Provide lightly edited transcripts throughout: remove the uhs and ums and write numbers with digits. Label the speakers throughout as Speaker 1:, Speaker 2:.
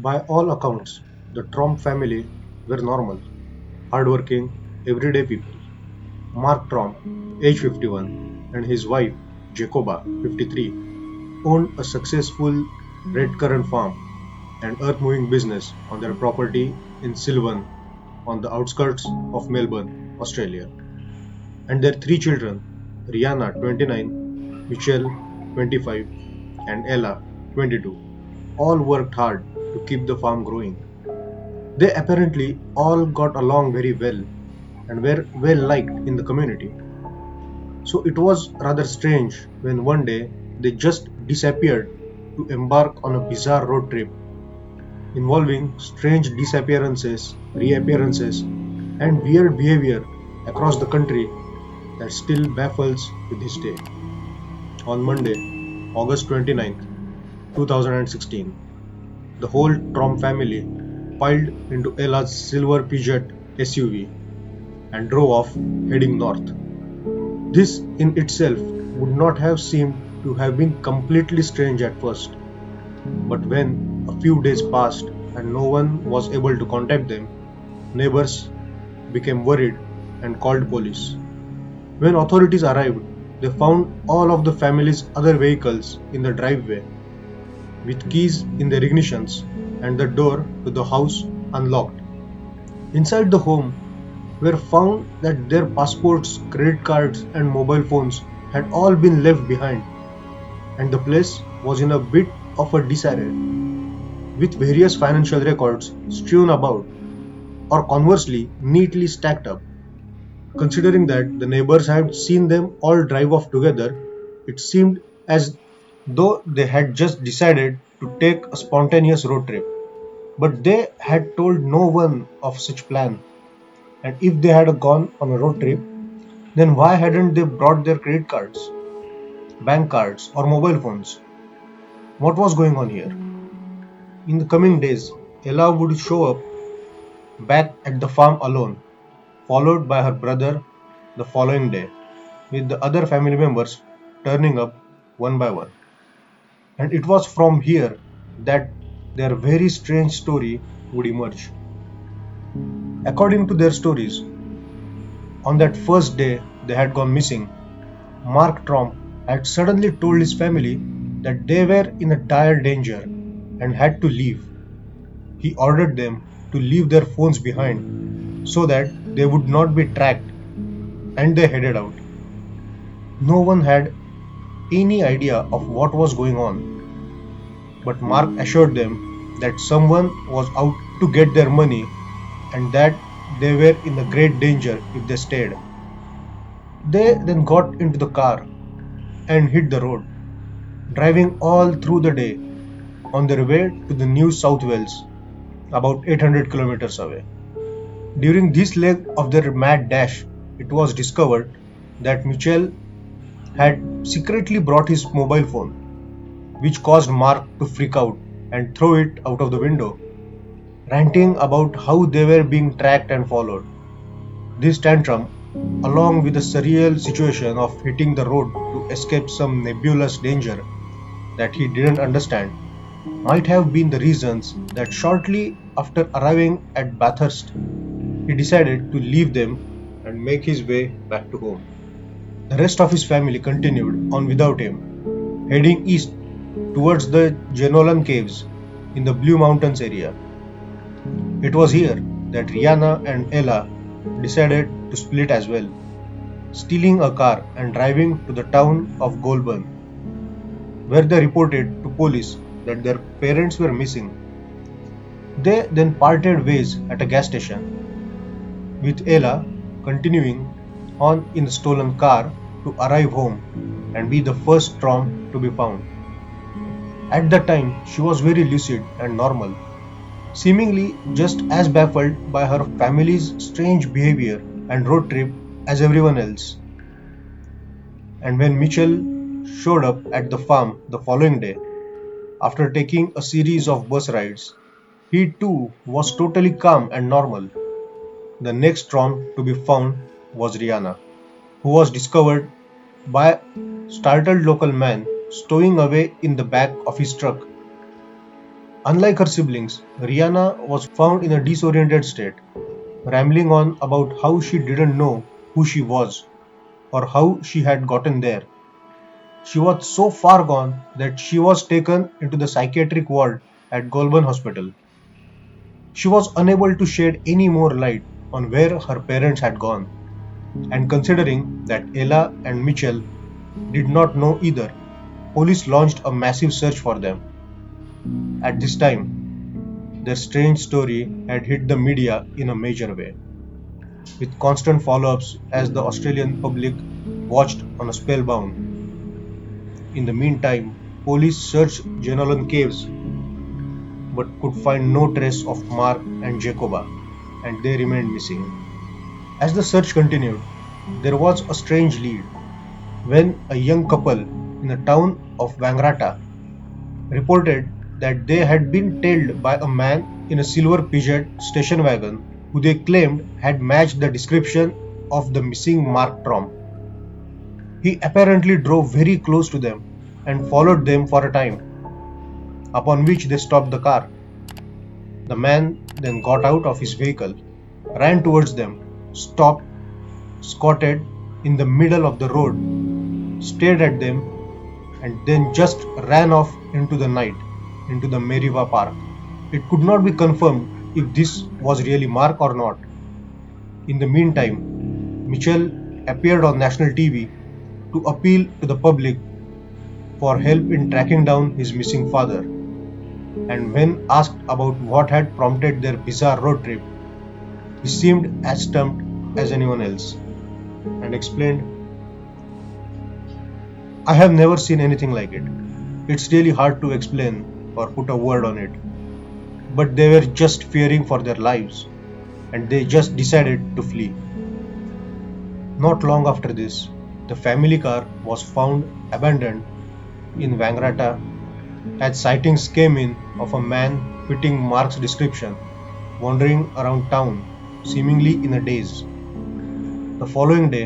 Speaker 1: By all accounts, the Tromp family were normal, hardworking, everyday people. Mark Tromp, age 51, and his wife, Jacoba, 53, owned a successful redcurrant farm and earth-moving business on their property in Silvan, on the outskirts of Melbourne, Australia. And their three children, Riana, 29, Michelle, 25, and Ella, 22, all worked hard to keep the farm growing. They apparently all got along very well and were well liked in the community. So it was rather strange when one day they just disappeared to embark on a bizarre road trip involving strange disappearances, reappearances, and weird behavior across the country that still baffles to this day. On Monday, August 29th, 2016, the whole Tromp family piled into Ella's silver Peugeot SUV and drove off heading north. This in itself would not have seemed to have been completely strange at first, but when a few days passed and no one was able to contact them, neighbors became worried and called police. When authorities arrived, they found all of the family's other vehicles in the driveway with keys in their ignitions and the door to the house unlocked. Inside the home were found that their passports, credit cards, and mobile phones had all been left behind, and the place was in a bit of a disarray, with various financial records strewn about, or conversely, neatly stacked up. Considering that the neighbors had seen them all drive off together, it seemed as though they had just decided to take a spontaneous road trip. But they had told no one of such plan, and if they had gone on a road trip, then why hadn't they brought their credit cards, bank cards, or mobile phones? What was going on here? In the coming days, Ella would show up back at the farm alone, followed by her brother the following day, with the other family members turning up one by one. And it was from here that their very strange story would emerge. According to their stories, on that first day they had gone missing, Mark Tromp had suddenly told his family that they were in a dire danger and had to leave. He ordered them to leave their phones behind so that they would not be tracked, and they headed out. No one had any idea of what was going on, but Mark assured them that someone was out to get their money and that they were in a great danger if they stayed. They then got into the car and hit the road, driving all through the day on their way to the New South Wales, about 800 kilometers away. During this leg of their mad dash, it was discovered that Mitchell had secretly brought his mobile phone, which caused Mark to freak out and throw it out of the window, ranting about how they were being tracked and followed. This tantrum, along with the surreal situation of hitting the road to escape some nebulous danger that he didn't understand, might have been the reasons that shortly after arriving at Bathurst, he decided to leave them and make his way back to home. The rest of his family continued on without him, heading east towards the Jenolan Caves in the Blue Mountains area. It was here that Riana and Ella decided to split as well, stealing a car and driving to the town of Goulburn, where they reported to police that their parents were missing. They then parted ways at a gas station, with Ella continuing on in the stolen car to arrive home and be the first Tromp to be found. At the time, she was very lucid and normal, seemingly just as baffled by her family's strange behavior and road trip as everyone else. And when Mitchell showed up at the farm the following day, after taking a series of bus rides, he too was totally calm and normal. The next Tromp to be found was Riana, who was discovered by a startled local man stowing away in the back of his truck. Unlike her siblings, Riana was found in a disoriented state, rambling on about how she didn't know who she was or how she had gotten there. She was so far gone that she was taken into the psychiatric ward at Goulburn Hospital. She was unable to shed any more light on where her parents had gone, and considering that Ella and Mitchell did not know either, police launched a massive search for them. At this time, their strange story had hit the media in a major way, with constant follow-ups as the Australian public watched on a spellbound. In the meantime, police searched Jenolan caves but could find no trace of Mark and Jacoba, and they remained missing. As the search continued, there was a strange lead when a young couple in the town of Wangaratta reported that they had been tailed by a man in a silver Peugeot station wagon who they claimed had matched the description of the missing Mark Tromp. He apparently drove very close to them and followed them for a time, upon which they stopped the car. The man then got out of his vehicle, ran towards them, stopped, squatted in the middle of the road, stared at them, and then just ran off into the night, into the Meriva Park. It could not be confirmed if this was really Mark or not. In the meantime, Mitchell appeared on national TV to appeal to the public for help in tracking down his missing father, and when asked about what had prompted their bizarre road trip, he seemed as stumped as anyone else and explained, "I have never seen anything like it. It's really hard to explain or put a word on it. But they were just fearing for their lives and they just decided to flee." Not long after this, the family car was found abandoned in Wangaratta as sightings came in of a man fitting Mark's description wandering around town, seemingly in a daze. The following day,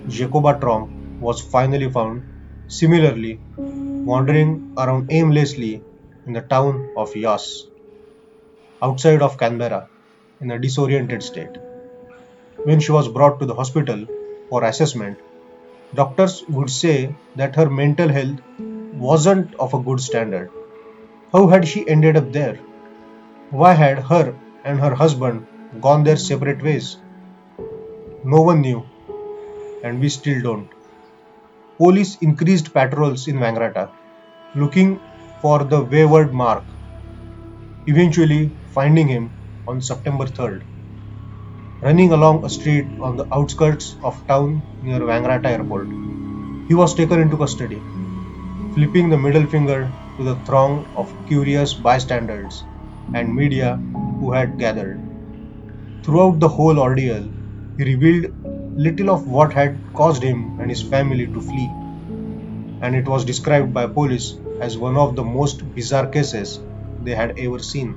Speaker 1: Jacoba Tromp was finally found, similarly wandering around aimlessly in the town of Yass, outside of Canberra, in a disoriented state. When she was brought to the hospital for assessment, doctors would say that her mental health wasn't of a good standard. How had she ended up there? Why had her and her husband gone their separate ways? No one knew, and we still don't. Police increased patrols in Wangaratta, looking for the wayward Mark, eventually finding him on September 3rd, running along a street on the outskirts of town near Wangaratta Airport. He was taken into custody, flipping the middle finger to the throng of curious bystanders and media who had gathered. Throughout the whole ordeal, he revealed little of what had caused him and his family to flee, and it was described by police as one of the most bizarre cases they had ever seen.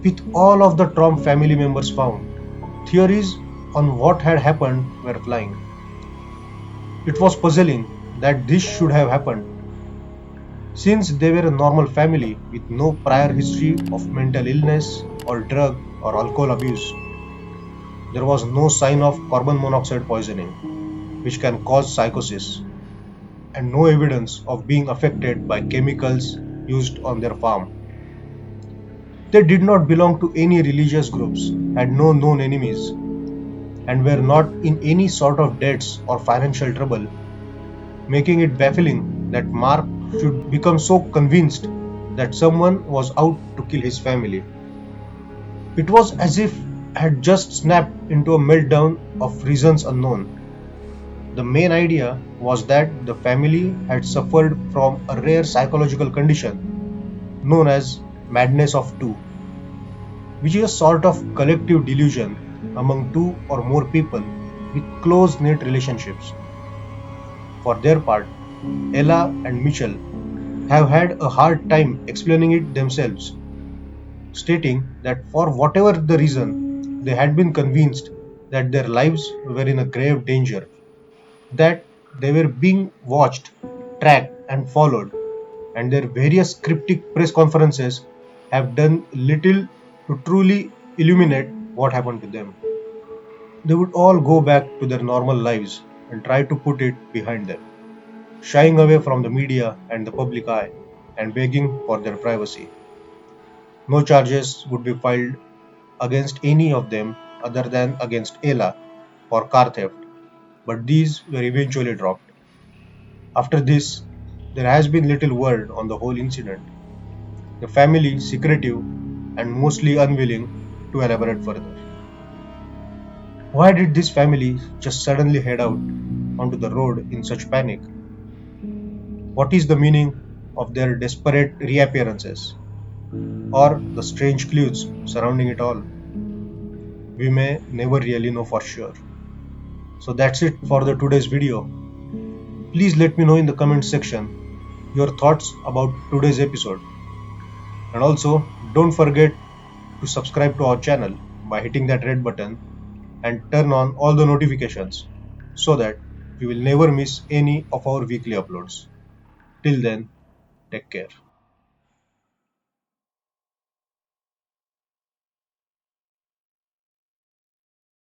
Speaker 1: With all of the Trump family members found, theories on what had happened were flying. It was puzzling that this should have happened, since they were a normal family with no prior history of mental illness or drug or alcohol abuse. There was no sign of carbon monoxide poisoning, which can cause psychosis, and no evidence of being affected by chemicals used on their farm. They did not belong to any religious groups, had no known enemies, and were not in any sort of debts or financial trouble, making it baffling that Mark should become so convinced that someone was out to kill his family. It was as if had just snapped into a meltdown of reasons unknown. The main idea was that the family had suffered from a rare psychological condition known as madness of two, which is a sort of collective delusion among two or more people with close knit relationships. For their part, Ella and Mitchell have had a hard time explaining it themselves, stating that for whatever the reason, they had been convinced that their lives were in a grave danger, that they were being watched, tracked, and followed, and their various cryptic press conferences have done little to truly illuminate what happened to them. They would all go back to their normal lives and try to put it behind them, shying away from the media and the public eye and begging for their privacy. No charges would be filed against any of them other than against Ella for car theft, but these were eventually dropped. After this, there has been little word on the whole incident, the family secretive and mostly unwilling to elaborate further. Why did this family just suddenly head out onto the road in such panic? What is the meaning of their desperate reappearances or the strange clues surrounding it all? We may never really know for sure. So that's it for the today's video. Please let me know in the comment section your thoughts about today's episode. And also don't forget to subscribe to our channel by hitting that red button and turn on all the notifications so that you will never miss any of our weekly uploads. Till then, take care.